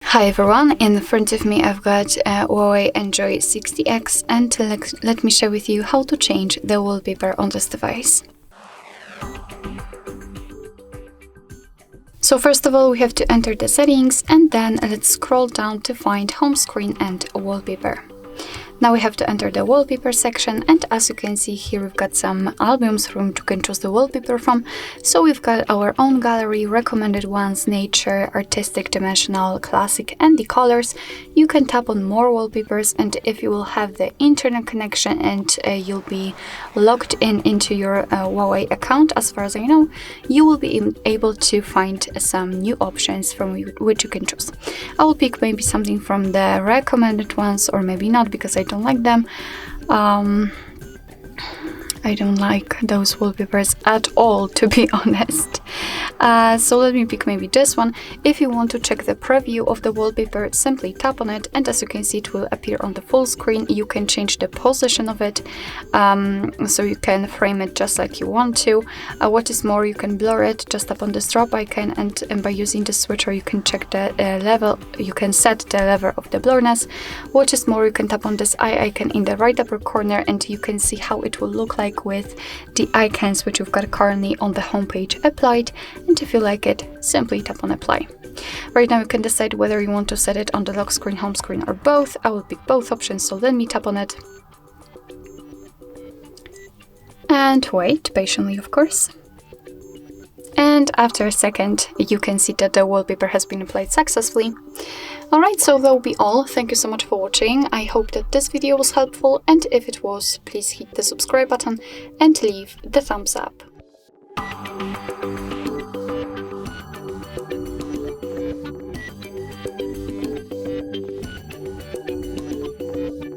Hi everyone, in front of me I've got HUAWEI Enjoy 60X, and let me share with you how to change the wallpaper on this device. So first of all, we have to enter the settings, and then let's scroll down to find home screen and wallpaper. Now we have to enter the wallpaper section, and as you can see here, we've got some albums from which you can choose the wallpaper from. So we've got our own gallery, recommended ones, nature, artistic, dimensional, classic, and the colors. You can tap on more wallpapers, and if you will have the internet connection and you'll be logged into your HUAWEI account, as far as I know, you will be able to find some new options from which you can choose. I will pick maybe something from the recommended ones, or maybe not, because I don't like them. I don't like those wallpapers at all, to be honest. So let me pick maybe this one. If you want to check the preview of the wallpaper, simply tap on it, and as you can see, it will appear on the full screen. You can change the position of it, so you can frame it just like you want to. What is more, you can blur it. Just tap on this drop icon, and by using the switcher, you can check the level. You can set the level of the blurriness. What is more, you can tap on this eye icon in the right upper corner, and you can see how it will look like with the icons which you've got currently on the home page applied. And if you like it, simply tap on apply. Right now you can decide whether you want to set it on the lock screen, home screen, or both. I will pick both options, so let me tap on it and wait patiently, of course. And after a second, you can see that the wallpaper has been applied successfully. Alright, so that will be all. Thank you so much for watching. I hope that this video was helpful, and if it was, please hit the subscribe button and leave the thumbs up.